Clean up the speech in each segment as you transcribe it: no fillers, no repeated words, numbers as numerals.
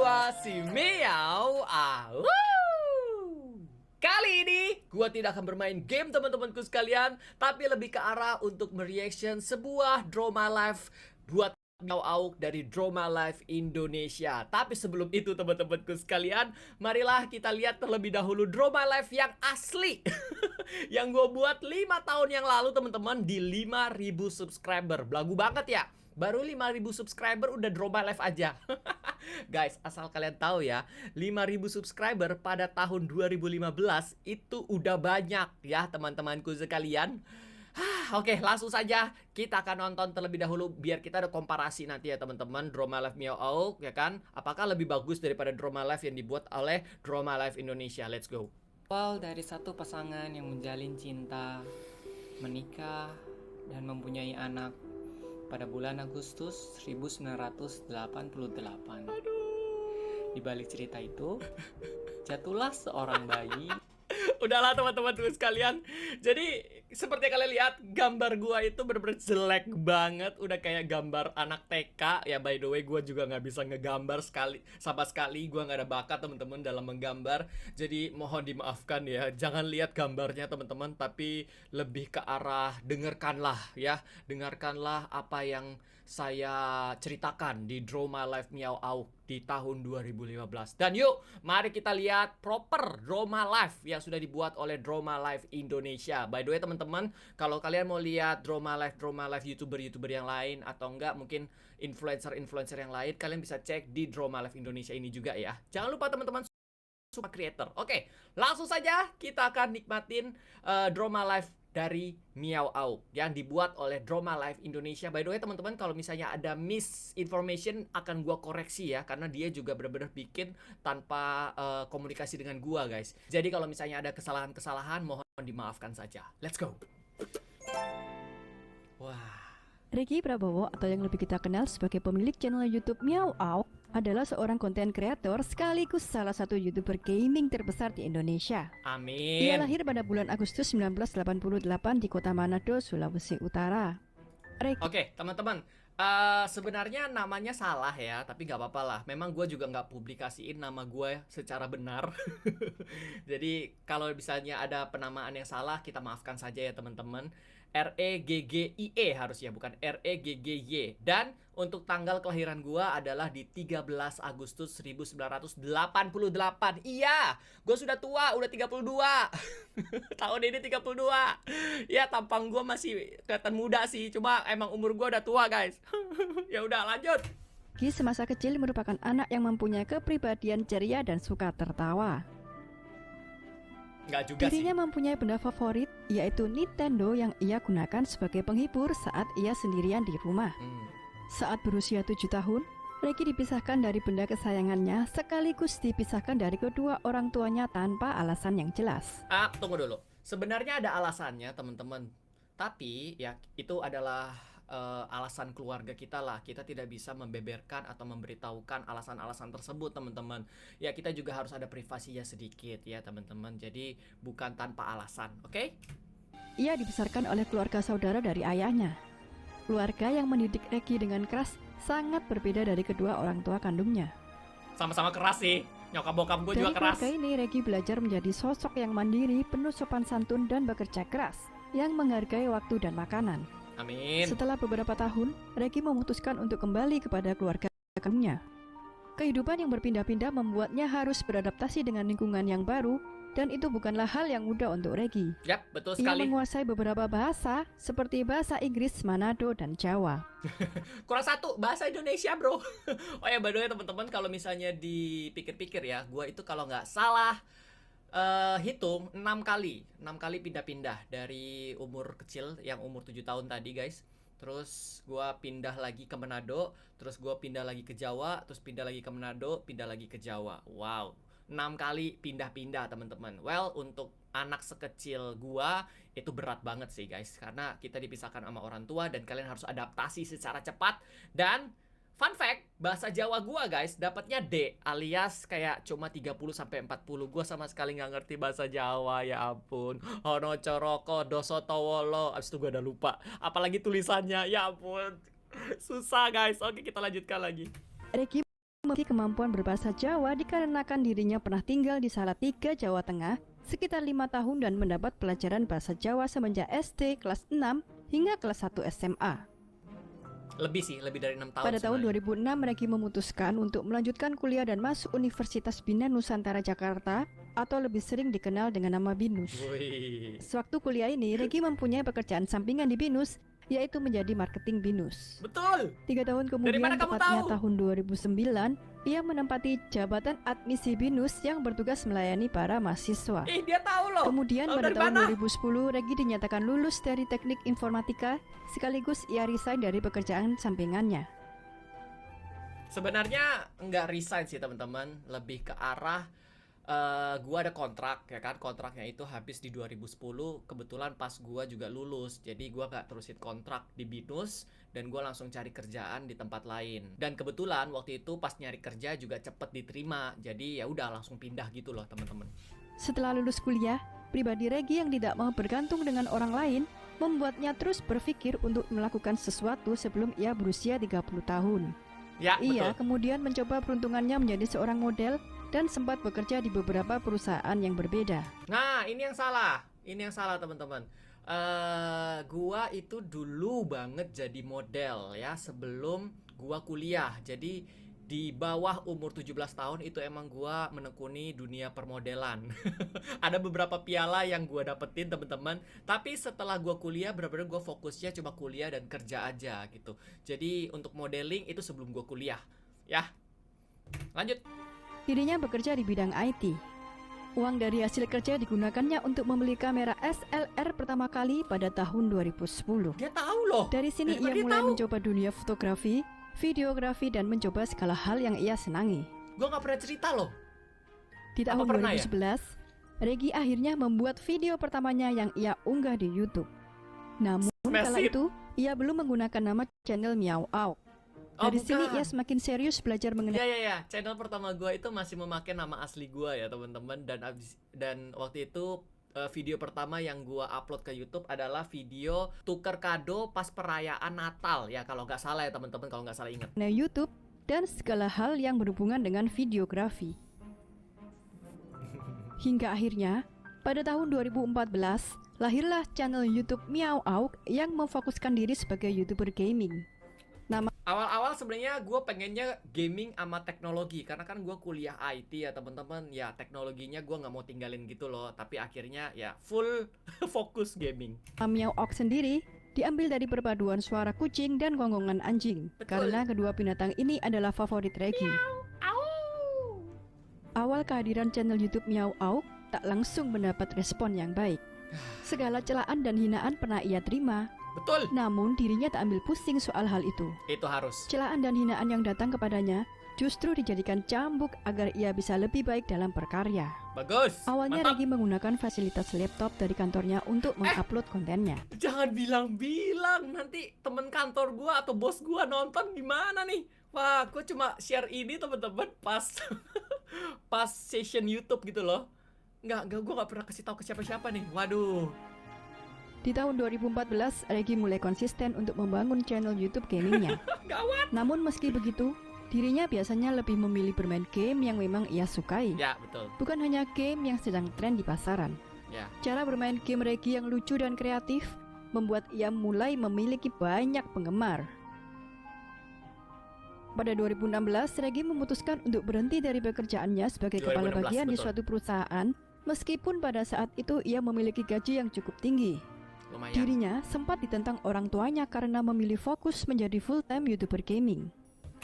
gua si Miao. Kali ini gua tidak akan bermain game teman-temanku sekalian, tapi lebih ke arah untuk mereaction sebuah drama live buat Miao Auk dari Drama Live Indonesia. Tapi sebelum itu teman-temanku sekalian, marilah kita lihat terlebih dahulu drama live yang asli yang gue buat 5 tahun yang lalu teman-teman, di 5.000 subscriber. Belagu banget ya, baru 5.000 subscriber udah drama live aja. Guys, asal kalian tahu ya, 5.000 subscriber pada tahun 2015 itu udah banyak ya teman-temanku sekalian. Oke, langsung saja kita akan nonton terlebih dahulu biar kita ada komparasi nanti ya teman-teman, Drama Live Miao Auk ya kan, apakah lebih bagus daripada Drama Live yang dibuat oleh Drama Live Indonesia. Let's go. Awal dari satu pasangan yang menjalin cinta, menikah, dan mempunyai anak pada bulan Agustus 1988. Di balik cerita itu, jatuhlah seorang bayi. Udahlah teman-teman sekalian. Jadi seperti yang kalian lihat, gambar gua itu bener-bener jelek banget. Udah kayak gambar anak TK. Ya by the way, gua juga nggak bisa ngegambar sama sekali. Gua nggak ada bakat teman-teman dalam menggambar. Jadi mohon dimaafkan ya. Jangan lihat gambarnya teman-teman, tapi lebih ke arah dengarkanlah ya. Dengarkanlah apa yang saya ceritakan di Drama Live Miao Auk di tahun 2015. Dan yuk, mari kita lihat proper Drama Live yang sudah dibuat oleh Drama Live Indonesia. By the way teman-teman, kalau kalian mau lihat Drama Live YouTuber yang lain, atau enggak mungkin influencer yang lain, kalian bisa cek di Drama Live Indonesia ini juga ya. Jangan lupa teman-teman, super creator. Oke, langsung saja kita akan nikmatin Drama Live dari Miao Auk yang dibuat oleh Drama Live Indonesia. By the way teman-teman, kalau misalnya ada misinformation akan gua koreksi ya, karena dia juga benar-benar bikin tanpa komunikasi dengan gua guys. Jadi kalau misalnya ada kesalahan-kesalahan, mohon dimaafkan saja. Let's go. Wah. Regi Prabowo, atau yang lebih kita kenal sebagai pemilik channel YouTube Miao Auk, adalah seorang konten kreator sekaligus salah satu YouTuber gaming terbesar di Indonesia. Amin. Ia lahir pada bulan Agustus 1988 di kota Manado, Sulawesi Utara. Oke, teman-teman, sebenarnya namanya salah ya, tapi nggak apa-apa lah. Memang gue juga nggak publikasiin nama gue secara benar. Jadi kalau misalnya ada penamaan yang salah, kita maafkan saja ya teman-teman. REGGIE harusnya, bukan REGGY. Dan untuk tanggal kelahiran gua adalah di 13 Agustus 1988. Iya, gue sudah tua, udah 32. Tahun ini 32. Ya, tampang gua masih kelihatan muda sih, cuma emang umur gua udah tua, guys. Ya udah, lanjut. Regi semasa kecil merupakan anak yang mempunyai kepribadian ceria dan suka tertawa. Dirinya mempunyai benda favorit, yaitu Nintendo yang ia gunakan sebagai penghibur saat ia sendirian di rumah. Saat berusia 7 tahun, Regi dipisahkan dari benda kesayangannya sekaligus dipisahkan dari kedua orang tuanya tanpa alasan yang jelas. Tunggu dulu. Sebenarnya ada alasannya teman-teman. Tapi ya itu adalah alasan keluarga kita lah. Kita tidak bisa membeberkan atau memberitahukan alasan-alasan tersebut teman-teman. Ya kita juga harus ada privasinya sedikit ya teman-teman. Jadi bukan tanpa alasan, oke? Ia dibesarkan oleh keluarga saudara dari ayahnya. Keluarga yang mendidik Regi dengan keras sangat berbeda dari kedua orang tua kandungnya. Sama-sama keras sih. Nyokap bokap gue juga keras. Dari keluarga ini Regi belajar menjadi sosok yang mandiri, penuh sopan santun dan bekerja keras, yang menghargai waktu dan makanan. Amin. Setelah beberapa tahun, Regi memutuskan untuk kembali kepada keluarga kandungnya. Kehidupan yang berpindah-pindah membuatnya harus beradaptasi dengan lingkungan yang baru, dan itu bukanlah hal yang mudah untuk Regi. Yap, betul Ia sekali. menguasai beberapa bahasa, seperti bahasa Inggris, Manado, dan Jawa. Kurang satu, bahasa Indonesia bro. Oh ya, by the way teman-teman, kalau misalnya dipikir-pikir ya, gue itu kalau nggak salah hitung 6 kali pindah-pindah dari umur kecil yang umur 7 tahun tadi guys. Terus gue pindah lagi ke Manado, terus gue pindah lagi ke Jawa, terus pindah lagi ke Manado, pindah lagi ke Jawa. Wow, 6 kali pindah-pindah teman-teman. Well, untuk anak sekecil gua itu berat banget sih guys, karena kita dipisahkan sama orang tua dan kalian harus adaptasi secara cepat. Dan fun fact, bahasa Jawa gua guys dapatnya D, alias kayak cuma 30-40. Gua sama sekali nggak ngerti bahasa Jawa, ya ampun. Hono coroko doso towolo. Abis itu gua udah lupa. Apalagi tulisannya, ya ampun. Susah guys. Oke, kita lanjutkan lagi. Regi memiliki kemampuan berbahasa Jawa dikarenakan dirinya pernah tinggal di Salatiga, Jawa Tengah sekitar 5 tahun dan mendapat pelajaran bahasa Jawa semenjak SD kelas 6 hingga kelas 1 SMA. Lebih sih, lebih dari 6 tahun. Pada tahun sebenarnya. 2006, Regi memutuskan untuk melanjutkan kuliah dan masuk Universitas Bina Nusantara Jakarta atau lebih sering dikenal dengan nama BINUS. Wih. Sewaktu kuliah ini, Regi mempunyai pekerjaan sampingan di BINUS, yaitu menjadi marketing BINUS. Betul. 3 tahun Dari mana kemudian, kamu tepatnya tahu? tahun 2009, ia menempati jabatan admisi BINUS yang bertugas melayani para mahasiswa. Dia tahu loh. Kemudian Tahu pada dari tahun mana? 2010, Regi dinyatakan lulus dari teknik informatika, sekaligus ia resign dari pekerjaan sampingannya. Sebenarnya nggak resign sih teman-teman, lebih ke arah gua ada kontrak ya kan, kontraknya itu habis di 2010, kebetulan pas gua juga lulus, jadi gua nggak terusin kontrak di BINUS dan gua langsung cari kerjaan di tempat lain. Dan kebetulan waktu itu pas nyari kerja juga cepet diterima, jadi ya udah langsung pindah gitu loh teman-teman. Setelah lulus kuliah, pribadi Regi yang tidak mau bergantung dengan orang lain membuatnya terus berpikir untuk melakukan sesuatu sebelum ia berusia 30 tahun. Ya Ia betul. kemudian mencoba peruntungannya menjadi seorang model dan sempat bekerja di beberapa perusahaan yang berbeda. Nah ini yang salah, teman-teman. Gua itu dulu banget jadi model ya sebelum gua kuliah. Jadi di bawah umur 17 tahun itu emang gua menekuni dunia permodelan. Ada beberapa piala yang gua dapetin teman-teman. Tapi setelah gua kuliah benar-benar gua fokusnya cuma kuliah dan kerja aja gitu. Jadi untuk modeling itu sebelum gua kuliah. Ya. Lanjut. Dirinya bekerja di bidang IT. Uang dari hasil kerja digunakannya untuk membeli kamera SLR pertama kali pada tahun 2010. Dia tahu loh. Dari sini Dari mana ia dia mulai tahu? mencoba dunia fotografi, videografi, dan mencoba segala hal yang ia senangi. Gua nggak pernah cerita loh. Di Apa tahun pernah ya? 2011, Regi akhirnya membuat video pertamanya yang ia unggah di YouTube. Namun kala Smash it. itu, ia belum menggunakan nama channel Meow Out. Dari sini ia semakin serius belajar mengenai Ya, channel pertama gua itu masih memakai nama asli gua ya teman-teman, dan waktu itu video pertama yang gua upload ke YouTube adalah video tuker kado pas perayaan Natal ya kalau nggak salah ya teman-teman, kalau nggak salah ingat. YouTube dan segala hal yang berhubungan dengan videografi. Hingga akhirnya, pada tahun 2014, lahirlah channel YouTube Meow Out yang memfokuskan diri sebagai YouTuber gaming. Awal-awal sebenarnya gue pengennya gaming sama teknologi karena kan gue kuliah IT ya teman-teman, ya teknologinya gue nggak mau tinggalin gitu loh, tapi akhirnya ya full fokus gaming. Meow Out sendiri diambil dari perpaduan suara kucing dan gonggongan anjing. Betul. Karena kedua binatang ini adalah favorit Regi. Awal kehadiran channel YouTube Meow Out tak langsung mendapat respon yang baik. Segala celaan dan hinaan pernah ia terima. Betul, Namun dirinya tak ambil pusing soal hal itu. itu harus. Celaan dan hinaan yang datang kepadanya justru dijadikan cambuk agar ia bisa lebih baik dalam berkarya. Bagus. Awalnya Mantap. Regi menggunakan fasilitas laptop dari kantornya untuk mengupload kontennya. Jangan bilang-bilang nanti temen kantor gua atau bos gua nonton gimana nih. Wah, gua cuma share ini teman-teman pas pas session YouTube gitu loh. Gua nggak pernah kasih tahu ke siapa-siapa nih. Waduh. Di tahun 2014, Regi mulai konsisten untuk membangun channel YouTube gamingnya. Gawat. Namun meski begitu, dirinya biasanya lebih memilih bermain game yang memang ia sukai. Ya, betul. Bukan hanya game yang sedang tren di pasaran. Ya. Cara bermain game Regi yang lucu dan kreatif membuat ia mulai memiliki banyak penggemar. Pada 2016, Regi memutuskan untuk berhenti dari pekerjaannya sebagai kepala 2016, bagian di betul. suatu perusahaan, meskipun pada saat itu ia memiliki gaji yang cukup tinggi. Lumayan. Dirinya sempat ditentang orang tuanya karena memilih fokus menjadi full-time YouTuber gaming.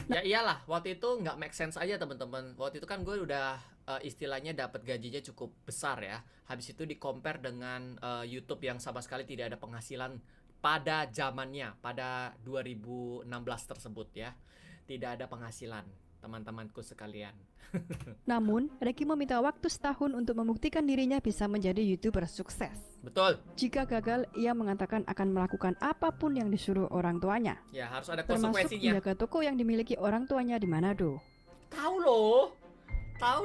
Ya iyalah, waktu itu nggak make sense aja teman-teman. Waktu itu kan gue udah istilahnya dapat gajinya cukup besar ya. Habis itu di-compare dengan YouTube yang sama sekali tidak ada penghasilan pada zamannya, pada 2016 tersebut ya. Tidak ada penghasilan, teman-temanku sekalian. Namun, Regi meminta waktu setahun untuk membuktikan dirinya bisa menjadi YouTuber sukses. Betul. Jika gagal, ia mengatakan akan melakukan apapun yang disuruh orang tuanya, Ya, harus ada termasuk konsekuensinya. menjaga toko yang dimiliki orang tuanya di Manado. Tahu loh.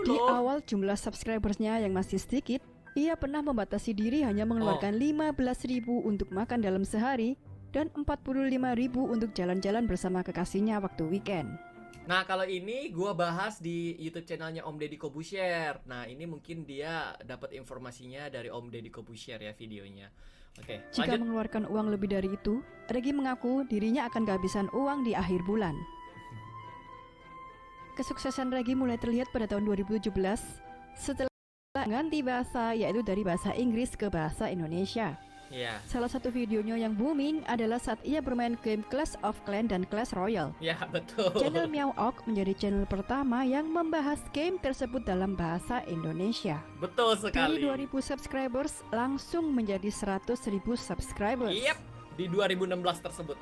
Di awal jumlah subscribersnya yang masih sedikit, ia pernah membatasi diri hanya mengeluarkan 15.000 untuk makan dalam sehari dan 45.000 untuk jalan-jalan bersama kekasihnya waktu weekend. Nah, kalau ini gua bahas di YouTube channelnya Om Deddy Corbuzier. Nah, ini mungkin dia dapat informasinya dari Om Deddy Corbuzier ya videonya. Oke, Jika lanjut. mengeluarkan uang lebih dari itu, Regi mengaku dirinya akan kehabisan uang di akhir bulan. Kesuksesan Regi mulai terlihat pada tahun 2017 setelah mengganti bahasa, yaitu dari bahasa Inggris ke bahasa Indonesia. Ya, Salah satu videonya yang booming adalah saat ia bermain game Clash of Clans dan Clash Royale. ya betul. Channel Meow Org menjadi channel pertama yang membahas game tersebut dalam bahasa Indonesia. Betul Dari sekali. 2000 subscribers langsung menjadi 100.000 subscribers. Yep, di 2016 tersebut.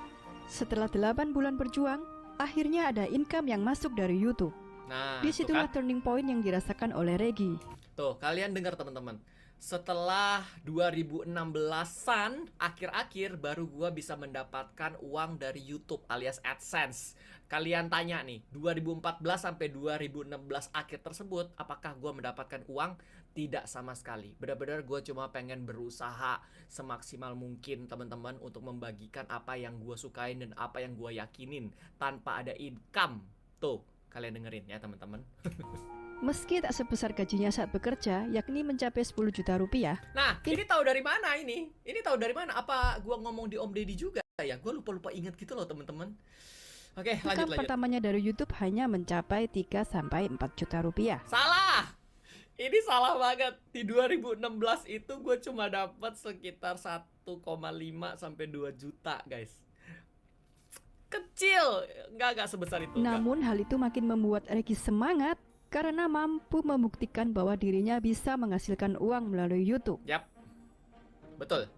Setelah 8 bulan berjuang, akhirnya ada income yang masuk dari YouTube. Nah, Disitulah tuh kan. turning point yang dirasakan oleh Regi. Tuh, kalian dengar teman-teman. Setelah 2016-an, akhir-akhir baru gua bisa mendapatkan uang dari YouTube alias AdSense. Kalian tanya nih, 2014 sampai 2016 akhir tersebut, apakah gua mendapatkan uang? Tidak sama sekali. Benar-benar gua cuma pengen berusaha semaksimal mungkin teman-teman untuk membagikan apa yang gua sukain dan apa yang gua yakinin tanpa ada income. Tuh, kalian dengerin ya teman-teman. Meski tak sebesar gajinya saat bekerja, yakni mencapai 10 juta rupiah, Nah, ini tahu dari mana ini? Ini tahu dari mana? Apa gua ngomong di Om Deddy juga ya? Gua lupa-lupa ingat gitu loh, teman-teman. Oke, lanjut income lanjut. pertamanya dari YouTube hanya mencapai 3-4 juta rupiah. Salah. Ini salah banget. Di 2016 itu gue cuma dapat sekitar 1,5 sampai 2 juta, guys. Kecil, nggak sebesar itu. Nggak. Namun hal itu makin membuat Regi semangat karena mampu membuktikan bahwa dirinya bisa menghasilkan uang melalui YouTube. Yap. Betul.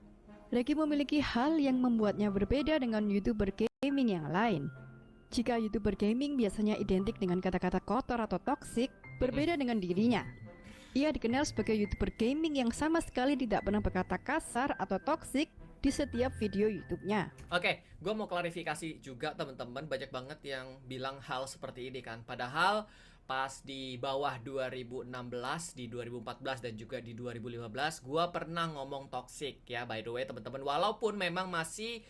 Regi memiliki hal yang membuatnya berbeda dengan YouTuber gaming yang lain. Jika YouTuber gaming biasanya identik dengan kata-kata kotor atau toksik, berbeda dengan dirinya. Ia dikenal sebagai YouTuber gaming yang sama sekali tidak pernah berkata kasar atau toksik di setiap video YouTube-nya. Oke, gue mau klarifikasi juga teman-teman. Banyak banget yang bilang hal seperti ini kan. Padahal pas di bawah 2016, di 2014 dan juga di 2015, gue pernah ngomong toxic ya. By the way teman-teman, walaupun memang masih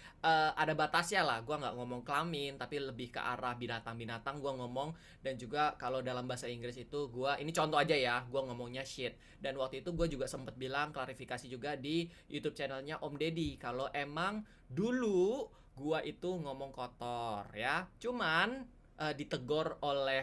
ada batasnya lah. Gue nggak ngomong kelamin, tapi lebih ke arah binatang-binatang gue ngomong. Dan juga kalau dalam bahasa Inggris itu ini contoh aja ya, gue ngomongnya shit. Dan waktu itu gue juga sempet bilang klarifikasi juga di YouTube channelnya Om Deddy, kalau emang dulu gue itu ngomong kotor ya. Cuman ditegur oleh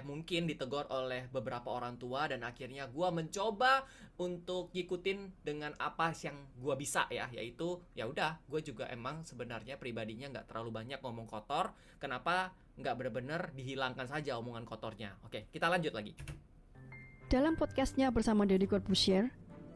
beberapa orang tua, dan akhirnya gue mencoba untuk ngikutin dengan apa yang gue bisa ya, yaitu ya udah gue juga emang sebenarnya pribadinya nggak terlalu banyak ngomong kotor. Kenapa nggak benar-benar dihilangkan saja omongan kotornya? Oke, kita lanjut lagi. Dalam podcastnya bersama Deddy Corbuzier,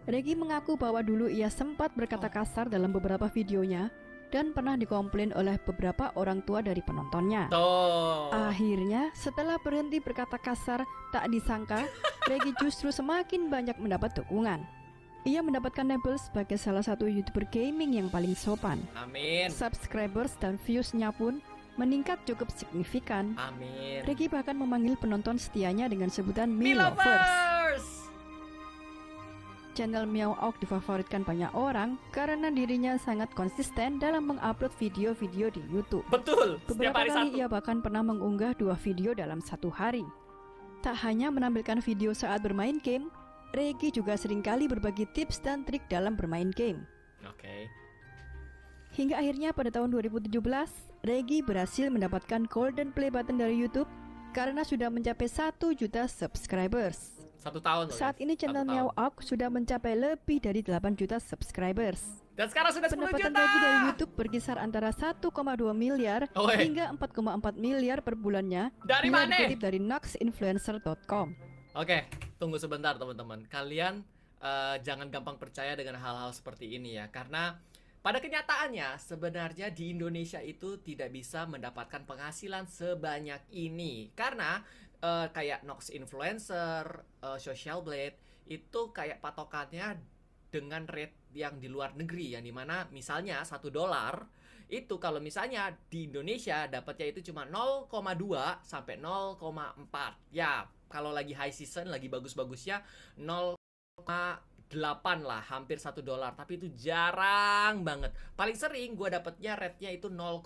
Regi mengaku bahwa dulu ia sempat berkata kasar dalam beberapa videonya dan pernah dikomplain oleh beberapa orang tua dari penontonnya. Tuh. Akhirnya, setelah berhenti berkata kasar, tak disangka, Regi justru semakin banyak mendapat dukungan. Ia mendapatkan label sebagai salah satu YouTuber gaming yang paling sopan. Amin. Subscribers dan views-nya pun meningkat cukup signifikan. Amin. Regi bahkan memanggil penonton setianya dengan sebutan Me Lovers. Milovers. Channel Meow Org difavoritkan banyak orang karena dirinya sangat konsisten dalam mengupload video-video di YouTube. Betul. Setiap Beberapa hari kali satu. ia bahkan pernah mengunggah 2 video dalam satu hari. Tak hanya menampilkan video saat bermain game, Regi juga seringkali berbagi tips dan trik dalam bermain game. Oke. Hingga akhirnya pada tahun 2017, Regi berhasil mendapatkan Golden Play Button dari YouTube karena sudah mencapai 1 juta subscribers. 1 tahun loh, Saat guys. ini channel 1 tahun. Meow Org sudah mencapai lebih dari 8 juta subscribers. Dan sekarang sudah 10 Pendapatan juta. Regi dari YouTube berkisar antara 1,2 miliar Oi. hingga 4,4 miliar per bulannya. Dari bila mana? dikutip dari noxinfluencer.com. Oke, tunggu sebentar teman-teman. Kalian jangan gampang percaya dengan hal-hal seperti ini ya. Karena pada kenyataannya sebenarnya di Indonesia itu tidak bisa mendapatkan penghasilan sebanyak ini. Karena kayak Nox Influencer, Social Blade itu kayak patokannya dengan rate yang di luar negeri, yang dimana misalnya $1 itu kalau misalnya di Indonesia dapatnya itu cuma 0,2 sampai 0,4. Ya, kalau lagi high season, lagi bagus-bagusnya 0,8 lah, hampir $1, tapi itu jarang banget. Paling sering gue dapetnya rate-nya itu 0,2.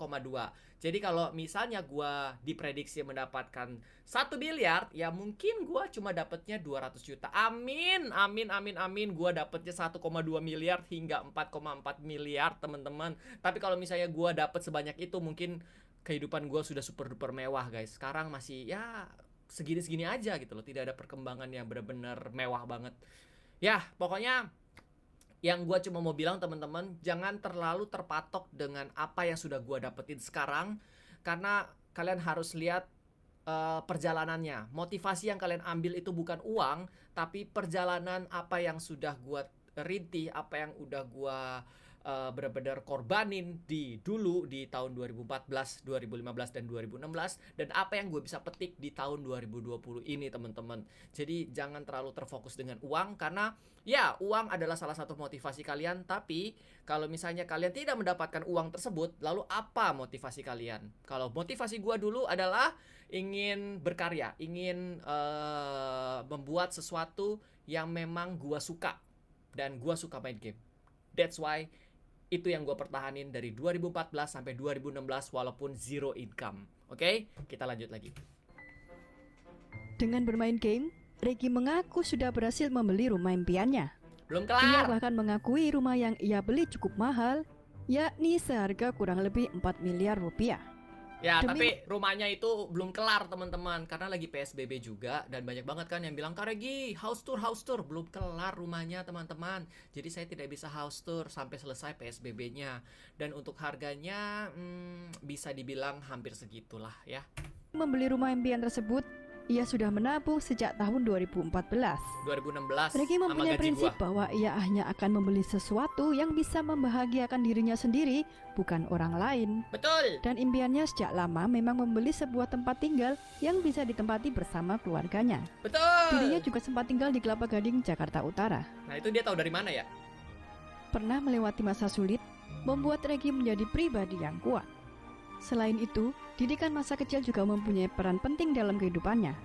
Jadi kalau misalnya gue diprediksi mendapatkan 1 miliar, ya mungkin gue cuma dapetnya 200 juta. Amin, amin, amin, amin. Gue dapetnya 1,2 miliar hingga 4,4 miliar, teman-teman. Tapi kalau misalnya gue dapet sebanyak itu, mungkin kehidupan gue sudah super duper mewah, guys. Sekarang masih ya segini-segini aja gitu loh, tidak ada perkembangan yang benar-benar mewah banget. Ya, pokoknya yang gue cuma mau bilang teman-teman, jangan terlalu terpatok dengan apa yang sudah gue dapetin sekarang, karena kalian harus lihat perjalanannya. Motivasi yang kalian ambil itu bukan uang, tapi perjalanan apa yang sudah gue rintih, apa yang udah gue benar-benar korbanin di tahun 2014, 2015 dan 2016, dan apa yang gue bisa petik di tahun 2020 ini, teman-teman. Jadi jangan terlalu terfokus dengan uang, karena ya uang adalah salah satu motivasi kalian, tapi kalau misalnya kalian tidak mendapatkan uang tersebut, lalu apa motivasi kalian? Kalau motivasi gue dulu adalah ingin berkarya, ingin membuat sesuatu yang memang gue suka, dan gue suka main game. That's why itu yang gue pertahanin dari 2014 sampai 2016 walaupun zero income. Oke, kita lanjut lagi. Dengan bermain game, Regi mengaku sudah berhasil membeli rumah impiannya. Belum Ia kelar. bahkan mengakui rumah yang ia beli cukup mahal, yakni seharga kurang lebih 4 miliar rupiah. Ya, Demi- tapi rumahnya itu belum kelar, teman-teman, karena lagi PSBB juga, dan banyak banget kan yang bilang, Kak Regi, house tour, belum kelar rumahnya, teman-teman. Jadi saya tidak bisa house tour sampai selesai PSBB-nya. Dan untuk harganya bisa dibilang hampir segitulah ya. Membeli rumah impian tersebut, ia sudah menabung sejak tahun 2014. 2016 Regi sama mempunyai gaji prinsip gua. bahwa ia hanya akan membeli sesuatu yang bisa membahagiakan dirinya sendiri, bukan orang lain. Betul. Dan impiannya sejak lama memang membeli sebuah tempat tinggal yang bisa ditempati bersama keluarganya. Betul. Dirinya juga sempat tinggal di Kelapa Gading, Jakarta Utara. Nah, itu dia tahu dari mana ya? Pernah melewati masa sulit, membuat Regi menjadi pribadi yang kuat. Selain itu, didikan masa kecil juga mempunyai peran penting dalam kehidupannya.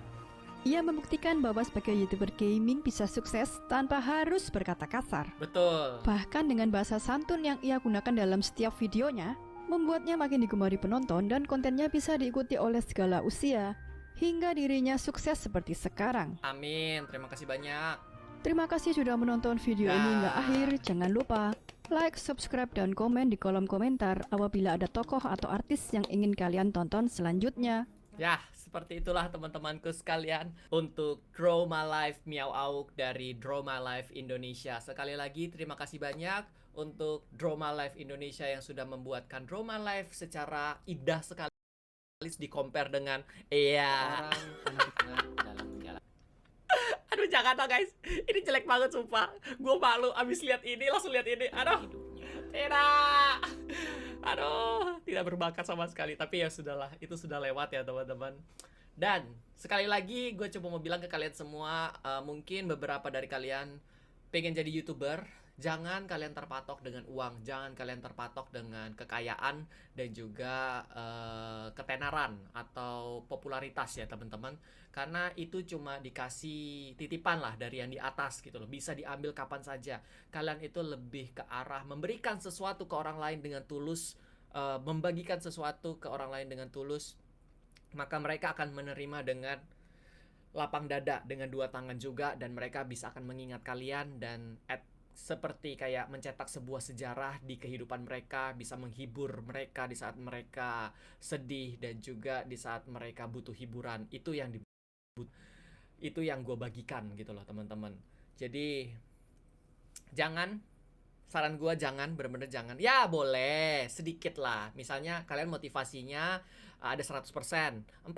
Ia membuktikan bahwa sebagai YouTuber gaming bisa sukses tanpa harus berkata kasar. Betul. Bahkan dengan bahasa santun yang ia gunakan dalam setiap videonya, membuatnya makin digemari penonton dan kontennya bisa diikuti oleh segala usia, hingga dirinya sukses seperti sekarang. Amin, terima kasih banyak. Terima kasih sudah menonton video ini hingga akhir. Jangan lupa like, subscribe, dan komen di kolom komentar apabila ada tokoh atau artis yang ingin kalian tonton selanjutnya. Ya, seperti itulah teman-temanku sekalian untuk Draw My Life Miao Auk dari Draw My Life Indonesia. Sekali lagi terima kasih banyak untuk Draw My Life Indonesia yang sudah membuatkan Draw My Life secara indah sekali di compare dengan Orang pendengar dalam menjalankan Aduh, Jakarta guys, ini jelek banget sumpah. Gue malu abis lihat ini, langsung lihat ini. Aduh, hidupnya. tidak. Aduh, tidak berbakat sama sekali. Tapi ya sudahlah, itu sudah lewat ya teman-teman. Dan sekali lagi gue coba mau bilang ke kalian semua, mungkin beberapa dari kalian pengen jadi YouTuber. Jangan kalian terpatok dengan uang, jangan kalian terpatok dengan kekayaan dan juga ketenaran atau popularitas ya teman-teman. Karena itu cuma dikasih titipan lah dari yang di atas gitu loh. Bisa diambil kapan saja. Kalian itu lebih ke arah memberikan sesuatu ke orang lain dengan tulus, membagikan sesuatu ke orang lain dengan tulus. Maka mereka akan menerima dengan lapang dada, dengan dua tangan juga, dan mereka bisa akan mengingat kalian dan seperti kayak mencetak sebuah sejarah di kehidupan mereka, bisa menghibur mereka di saat mereka sedih dan juga di saat mereka butuh hiburan. Itu yang gue bagikan gitu loh teman-teman. Jadi saran gue jangan, bener-bener jangan. Ya boleh sedikit lah. Misalnya kalian motivasinya ada 100%, 40%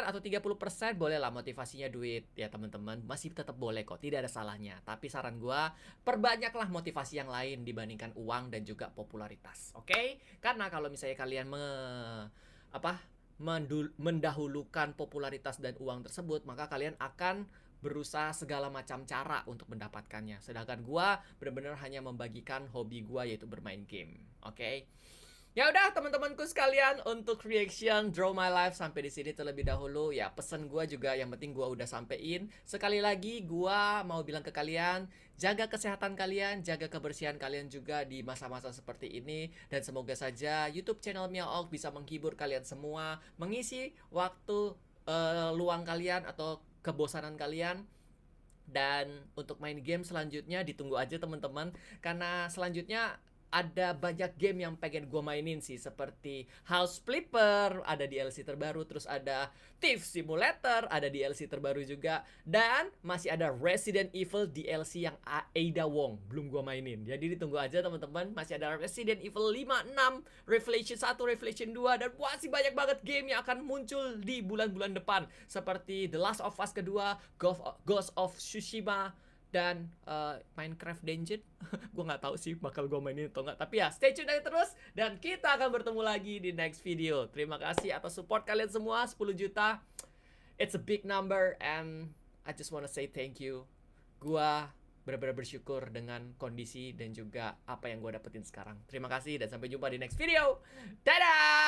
atau 30% boleh lah motivasinya duit ya teman-teman. Masih tetap boleh kok, tidak ada salahnya. Tapi saran gue, perbanyaklah motivasi yang lain dibandingkan uang dan juga popularitas. Oke? Karena kalau misalnya kalian mendahulukan popularitas dan uang tersebut, maka kalian akan berusaha segala macam cara untuk mendapatkannya. Sedangkan gua benar-benar hanya membagikan hobi gua, yaitu bermain game. Oke? Ya udah teman-temanku sekalian, untuk reaction Draw My Life sampai di sini terlebih dahulu. Ya pesan gua juga yang penting gua udah sampein. Sekali lagi gua mau bilang ke kalian, jaga kesehatan kalian, jaga kebersihan kalian juga di masa-masa seperti ini. Dan semoga saja YouTube channel Miaok bisa menghibur kalian semua, mengisi waktu luang kalian atau kebosanan kalian. Dan untuk main game selanjutnya ditunggu aja teman-teman, karena selanjutnya ada banyak game yang pengen gue mainin sih, seperti House Flipper, ada DLC terbaru, terus ada Thief Simulator, ada DLC terbaru juga, dan masih ada Resident Evil DLC yang Ada Wong belum gue mainin. Jadi ditunggu aja teman-teman, masih ada Resident Evil 5, 6, Revelation 1, Revelation 2, dan masih banyak banget game yang akan muncul di bulan-bulan depan, seperti The Last of Us kedua, Ghost of Tsushima, dan Minecraft Dungeon. Gue nggak tahu sih bakal gue mainin atau nggak, tapi ya stay tune aja terus, dan kita akan bertemu lagi di next video. Terima kasih atas support kalian semua, 10 juta, it's a big number, and I just wanna say thank you. Gua benar-benar bersyukur dengan kondisi dan juga apa yang gue dapetin sekarang. Terima kasih dan sampai jumpa di next video. Dadah.